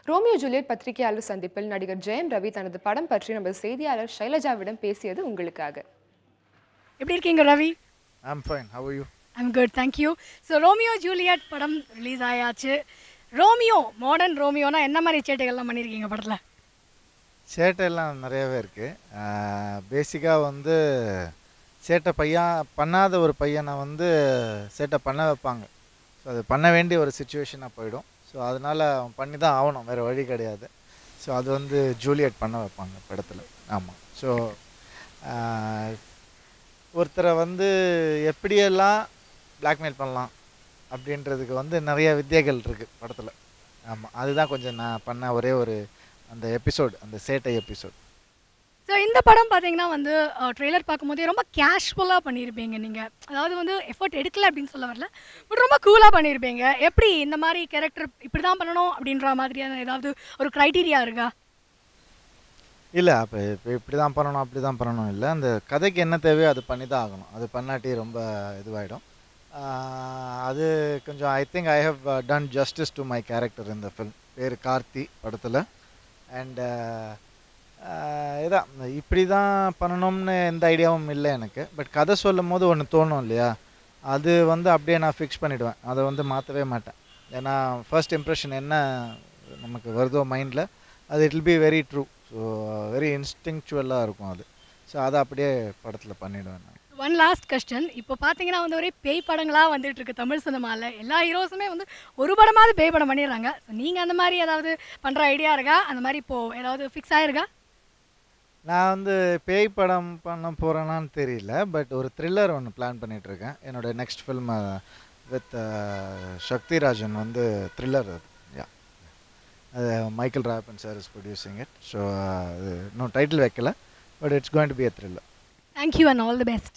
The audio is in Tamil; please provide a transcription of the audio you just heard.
ரோமியோ ஜூலியட் பத்திரிகையாளர் சந்திப்பில் நடிகர் ஜெயம் ரவி தனது படம் பற்றி நமது செய்தியாளர் ஷைலஜாவிடம் பேசியது உங்களுக்காக. எப்படி இருக்கீங்க Ravi? I'm fine. How are you? I'm good, thank you. So Romeo Juliet படம் ரிலீஸ் ஆயாச்சு. ரோமியோ மாடர்ன் ரோமியோனா என்ன மாதிரி சேட்டைகள்லாம் பண்ணியிருக்கீங்க படத்தில்? சேட்டையெல்லாம் நிறையவே இருக்குது. பேசிக்காக வந்து சேட்டை பண்ணாத ஒரு பையனை வந்து சேட்டை பண்ண வைப்பாங்க. ஸோ அது பண்ண வேண்டிய ஒரு சுச்சுவேஷனாக போயிடும். ஸோ அதனால் அவன் பண்ணி தான் ஆகணும், வேறு வழி கிடையாது. ஸோ அது வந்து ஜூலியட் பண்ண வைப்பாங்க படத்தில். ஆமாம். ஸோ ஒருத்தரை வந்து எப்படியெல்லாம் பிளாக்மெயில் பண்ணலாம் அப்படின்றதுக்கு வந்து நிறைய வித்தியைகள் இருக்குது படத்தில். ஆமாம், அதுதான் கொஞ்சம் நான் பண்ண ஒரே ஒரு அந்த எபிசோட், அந்த சேட்டை எபிசோட். ஸோ இந்த படம் பார்த்தீங்கன்னா வந்து ட்ரெய்லர் பார்க்கும்போதே ரொம்ப கேஷுவலாக பண்ணியிருப்பீங்க நீங்கள். அதாவது வந்து எஃபர்ட் எடுக்கல அப்படின்னு சொல்ல வரல, பட் ரொம்ப கூலாக பண்ணியிருப்பீங்க. எப்படி இந்த மாதிரி கேரக்டர் இப்படி தான் பண்ணணும் அப்படின்ற மாதிரியான ஏதாவது ஒரு க்ரைட்டீரியா இருக்கா? இல்லை, இப்போ இப்படி தான் பண்ணணும் அப்படி தான் பண்ணணும் இல்லை. அந்த கதைக்கு என்ன தேவையோ அது பண்ணி தான் ஆகணும். அது பண்ணாட்டி ரொம்ப இதுவாகிடும். அது கொஞ்சம் I think I have done justice to my character இந்த ஃபில்ம். பேர் கார்த்தி படத்தில். அண்டு இதான் இப்படி தான் பண்ணணும்னு எந்த ஐடியாவும் இல்லை எனக்கு. பட் கதை சொல்லும் போது ஒன்று தோணும் இல்லையா, அது வந்து அப்படியே நான் ஃபிக்ஸ் பண்ணிவிடுவேன். அதை வந்து மாற்றவே மாட்டேன். ஏன்னா ஃபர்ஸ்ட் இம்ப்ரெஷன் என்ன நமக்கு வருதோ மைண்டில், அது it will be very true. So very இன்ஸ்டிங்க்சுவலாக இருக்கும் அது. ஸோ அதை அப்படியே படத்தில் பண்ணிவிடுவேன் நான். One last question. இப்போ பார்த்தீங்கன்னா வந்து ஒரே பேய் படங்களாக வந்துட்டு இருக்கு தமிழ் சினிமாவில். எல்லா ஹீரோஸுமே வந்து ஒரு படமாவது பேய் படம் பண்ணிடுறாங்க. ஸோ நீங்கள் அந்த மாதிரி ஏதாவது பண்ணுற ஐடியா இருக்கா? அந்த மாதிரி இப்போது ஏதாவது ஃபிக்ஸ் ஆகிருக்கா? நான் வந்து பேய் படம் பண்ண போகிறேன்னான்னு தெரியல. பட் ஒரு த்ரில்லர் ஒன்று பிளான் பண்ணிகிட்ருக்கேன். என்னோடய நெக்ஸ்ட் ஃபில்ம் வித் சக்திராஜன் வந்து த்ரில்லர். யா, அது Michael Rappan sir is producing it. So அது இன்னும் டைட்டில் வைக்கல, but it's going to be a thriller. Thank you and all the best.